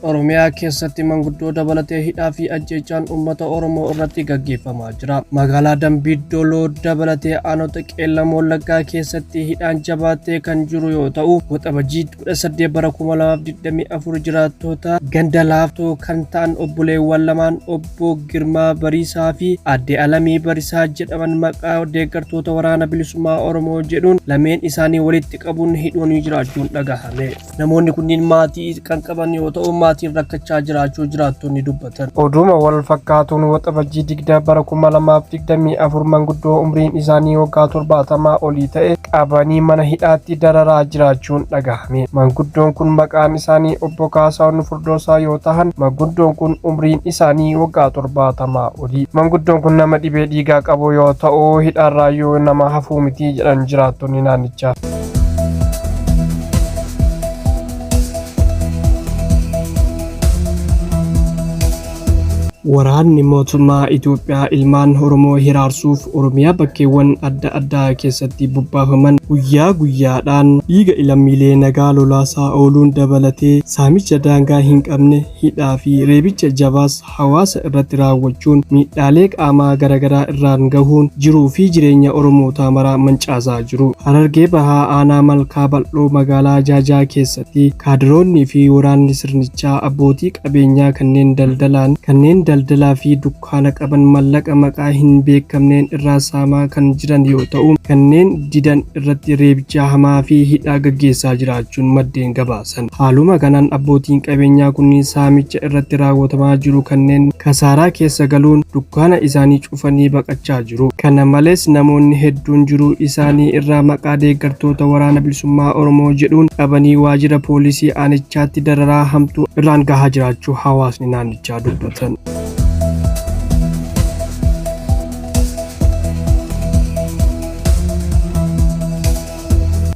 Oromiyaa keessatti manguddoo dabalatee hidhaa fi ajjeechaan uummata Oromoo irratti gaggeeffamaa jira. Magaalaa Dambiidooloo dabalatee aanota Qeellam Wallaggaa keessatti hidhaan jabaatee kan jiru yoo ta'u, waxabajjii 18 bara 2024 jiraattota ganda laaftoo kan ta'an obboleewwan lamaan obbo Girmaa Bariisaa fi aadde Alamii Bariisaa jedhaman maqaa deeggartoota waraana bilisummaa Oromoo jedhuun lameen isaanii walitti qabuun hidhuun jiraachuun dhagahame. Namoonni kunniin maatii kan qaban yoo ta'u, maatiin rakkachaa jiraachuu jiraattonni dubbatan. Oduma wal fakkaatuun waxabajjii 20 bara 2024 manguddoo umriin isaanii waggaa 70 olii ta'e qabanii mana hidhaatti dararaa jiraachuun dhagahame. Manguddoon kun maqaan isaanii obbo Kaasaawwan Furdoosaa yoo ta'an, manguddoon kun umriin isaanii waggaa 70 olii. Manguddoon kun nama dhibee dhiigaa qabu yoo ta'u, hidhaarraa yoo nama hafuu miti jedhan jiraattonni naannichaa. Waraanni mootummaa Itoophiyaa ilmaan Oromoo hiraarsuuf Oromiyaa bakkeewwan adda addaa keessatti bobbaafaman guyyaa guyyaadhaan dhiiga lammiilee nagaa lolaasaa ooluun dabalatee saamicha daangaa hin qabne, hidhaa fi reebicha jabaas hawaasa irratti raawwachuun miidhaalee qaamaa garaagaraa irraan gahuun jiruu fi jireenya Oromootaa maraa mancaasaa jiru. Harargee Bahaa Aanaa Malkaa Bal'oo magaalaa Jaajaa keessatti kaadiroonnii fi waraanni sirnichaa abbootii qabeenyaa kanneen daldalaa fi dukkaana qaban mallaqa maqaa hin beekamneen irraa saamaa kan jiran yoo ta'u, kanneen didan irratti reebicha hamaa fi hidhaa gaggeessaa jiraachuun maddeen gabaasan. Haaluma kanaan abbootiin qabeenyaa kunniin saamicha irratti raawwatamaa jiru kanneen kasaaraa keessa galuun dukkaana isaanii cufanii baqachaa jiru. Kana malees namoonni hedduun jiruu isaanii irraa maqaa deeggartoota waraana bilisummaa Oromoo jedhuun qabanii waajjira poolisii aanichaatti dararaa hamtuu irraan gahaa jiraachuu hawaasni naannichaa dubbatan.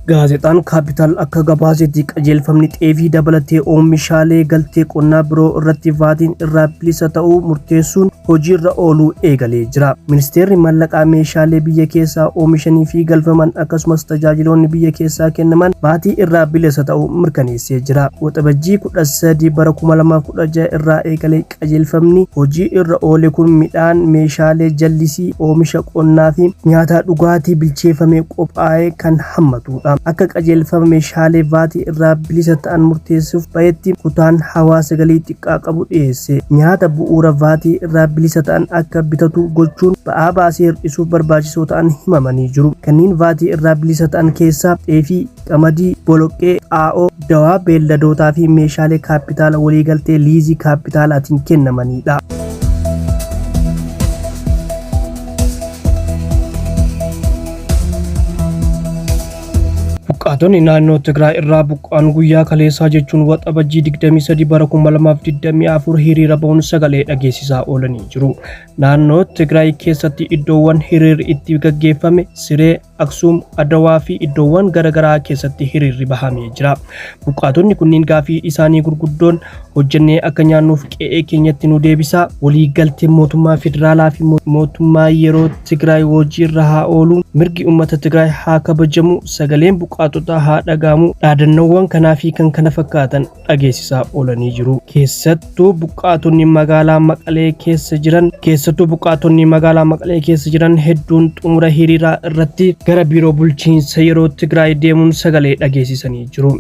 Gaazexaan Kaapiitaal akka gabaasetti qajeelfamni xeefii dabalatee oomishaalee galtee qonnaa biroo irratti vaatiin irraa bilisa ta'uu murteessuun hojiirra ooluu eegalee jira. Ministeerri maallaqaa meeshaalee biyya keessaa oomishanii fi galfaman akkasumas tajaajiloonni biyya keessaa kennaman vaatii irraa bilisa ta'uu mirkaneessee jira. Waxabajjii 13 bara 2016 irraa eegalee qajeelfamni hojii irra oole kun midhaan, meeshaalee jallisii, oomisha qonnaa fi nyaata dhugaatii bilcheeffamee qophaa'e kan hammatudha. Akka qajeelfama meeshaalee vaatii irraa bilisa ta'an murteessuuf bahetti kutaan hawaasa galii xiqqaa qabu dhiyeesse. Nyaata bu'uura vaatii irraa bilisa ta'an akka bitatu gochuun ba'aa baasii hir'isuuf barbaachisoo ta'an himamanii jiru. Kanneen vaatii irraa bilisa ta'an keessaa xeefii, qamadii, boloqqee, xaa'oo, dawaa beelladootaa fi meeshaalee kaapitaala waliigaltee liizii kaapitaalaatiin kennamanidha. Buqqaatonni naannoo Tigraay irraa buqqaan guyyaa kaleessaa jechuun waxabajjii 23 bara 2024 hiriira ba'uun sagalee dhageessisaa oolanii jiru. Naannoo Tigraay keessatti iddoowwan hiriirri itti gaggeeffame Siree, Aksuum, Adawaa fi iddoowwan garaagaraa keessatti hiriirri bahamee jira. Buqqaatonni kunniin gaafii isaanii gurguddoon hojjennee akka nyaannuuf qe'ee keenyatti nu deebisaa, waliigaltee mootummaa federaalaa fi mootummaa yeroo Tigraay hojiirra haa oolu, mirgi uummata Tigraay haa kabajamu, sagaleen buqqaatota haa dhagahamu, dhaadannoowwan kanaa fi kan kana fakkaatan dhageessisaa oolanii jiru. Keessattuu buqqaatonni magaalaa Maqalee keessa jiran hedduun xumura hiriiraa irratti gara biiroo bulchiinsa yeroo Tigraay deemuun sagalee dhageessisanii jiru.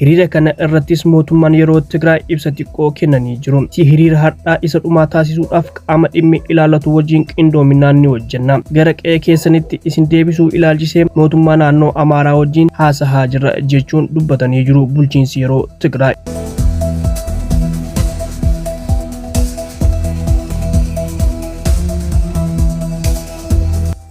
Hiriira kana irrattis mootummaan yeroo Tigraay ibsa xiqqoo kennanii jiru. Hiriira har'aa isa dhumaa taasisuudhaaf qaama dhimmi ilaallatu wajjin qindoominaan ni hojjenna. Gara qe'ee keessanitti isin deebisuu ilaalchisee mootummaa naannoo Amaaraa wajjin haasahaa jirra jechuun dubbatanii jiru bulchiinsi yeroo Tigraay.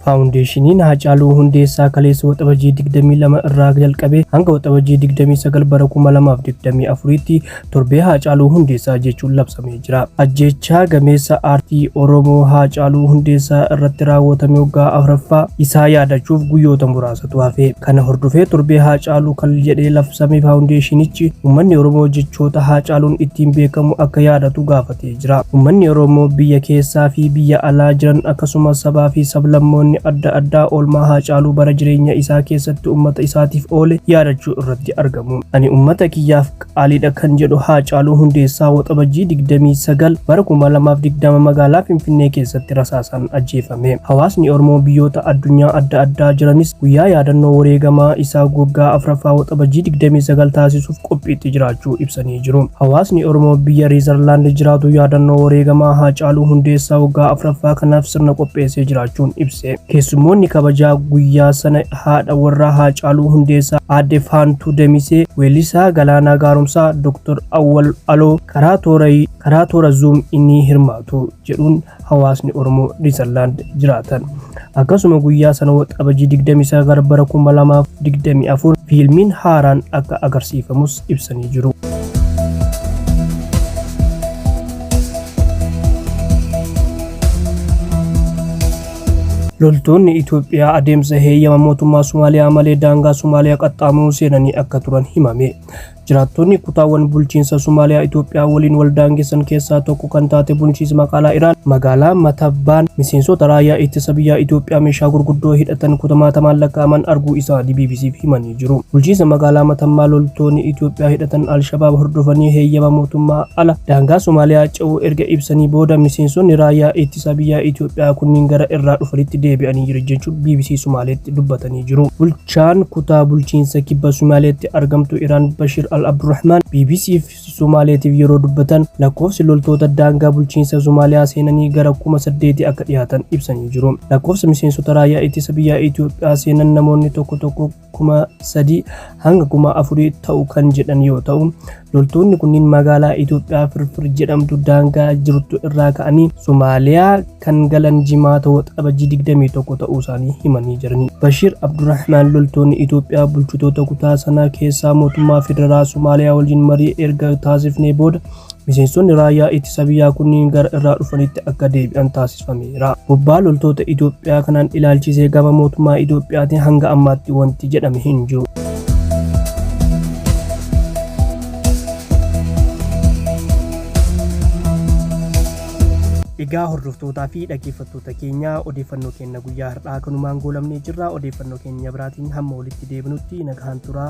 Faawundeeshiniin Haacaaluu Hundeessaa kaleessa waxabajjii 22 irraa jalqabee hanga waxabajjii 29 bara 2024tti torbee Haacaaluu Hundeessaa jechuun labsamee jira. Ajjeechaa gameessa aartii Oromoo Haacaaluu Hundeessaa irratti raawwatame waggaa 4ffaa isaa yaadachuuf guyyoota muraasatu hafe. Kana hordofee torbee Haacaaluu kan jedhee labsame faawundeeshinichi uummanni Oromoo jechoota Haacaaluun ittiin beekamu akka yaadatu gaafatee jira. Uummanni Oromoo biyya keessaa fi biyya alaa jiran akkasumas sabaa fi sablammoonni namoonni adda addaa oolmaa Haacaaluu bara jireenya isaa keessatti uummata isaatiif oole yaadachuu irratti argamu. Ani uummata kiyyaaf qaaliidha kan jedhu Haacaaluu Hundeessaa waxabajjii 29 bara 2020 magaalaa Finfinnee keessatti rasaasaan ajjeefame. Hawaasni Oromoo biyyoota addunyaa adda addaa jiranis guyyaa yaadannoo wareegamaa isaa waggaa 4ffaa waxabajjii 29 taasisuuf qophiitti jiraachuu ibsanii jiru. Hawaasni Oromoo biyya Riizarlaand jiraatu yaadannoo wareegamaa Haacaaluu Hundeessaa waggaa 4ffaa kanaaf sirna qopheessee jiraachuun ibse. Keessummoonni kabajaa guyyaa sana haadha warraa Haacaaluu Hundeessaa Aadde Faantuu Damisee, weellisaa Galaanaa Gaaromsaa, Dr. Awwal Aloo karaa toora Zoom inni hirmaatu jedhuun hawaasni Oromoo Riizarlaand jiraatan. Akkasuma guyyaa sana waxabajjii 29 bara 2024 fiilmiin haaraan akka agarsiifamus ibsanii jiru. Loltoonni Itoophiyaa adeemsa heeyyama mootummaa Somaaliyaa malee daangaa Somaaliyaa qaxxaamuruu seenanii akka turan himame. Jiraattonni kutaawwan bulchiinsa Somaaliyaa Itoophiyaa waliin wal daangessan keessaa tokko kan taate bulchiinsa maqaalaa Iraan magaalaa Matabbaan miseensota raayyaa ittisa biyyaa Itoophiyaa meeshaa gurguddoo hidhatan kumaatamaan lakkaa'aman arguu isaanii BBC'f himanii jiru. Bulchiinsa magaalaa Matabbaa loltoonni Itoophiyaa hidhatan Al-Shabaab hordofanii heeyyama mootummaa ala daangaa Somaaliyaa ce'uu erga ibsanii booda miseensonni raayyaa ittisa biyyaa Itoophiyaa kunniin gara irraa dhufanitti deebi'anii jiru jechuun BBC Somaaleetti dubbatanii jiru. Bulchaan kutaa bulchiinsa kibba Somaaleetti argamtu Iraan Bashir Al-Abdurrahman BBC'f Somaaleetiif yeroo dubbatan lakkoofsi loltoota daangaa bulchiinsa Somaaliyaa seenanii gara 8,000 akka dhiyaatan ibsanii jiru. Lakkoofsa miseensota raayyaa ittisa biyyaa Itoophiyaa seenan namoonni tokko 3,000 hanga 4,000 ta'u kan jedhan yoo ta'u, loltoonni kunniin magaalaa Itoophiyaa Firfir jedhamtu daangaa jirtu irraa ka'anii Somaaliyaa kan galan jimaata waxabajjii 21 ta'uu isaanii himanii jirani. Bashir Abdurrahman loltoonni Itoophiyaa bulchitoota kutaa sanaa keessaa mootummaa federaalaa Somaaliyaa waliin marii erga taasifnee booda miseensonni raayyaa ittisa biyyaa kunniin gara irraa dhufanitti akka deebi'an taasifameera. Bobbaa loltoota Itoophiyaa kanaan ilaalchisee gama mootummaa Itoophiyaatiin hanga ammaatti wanti jedhame hin jiru. Egaa hordoftootaa fi dhaggeeffattoota keenya odeeffannoo keenya guyyaa har'aa kanumaan goolabnee jirra. Odeeffannoo keenya biraatiin hamma walitti deebinutti nagaan turaa.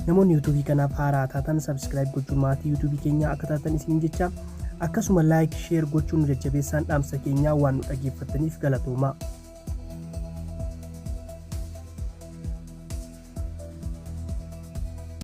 Namoonni YouTube kanaaf haaraa taatan subscribe gochuun maatii YouTube keenyaa akka taatan isin jecha, akkasuma like share gochuun jajjabeessaan dhaamsa keenyaa waan nu dhaggeeffattaniif galatooma.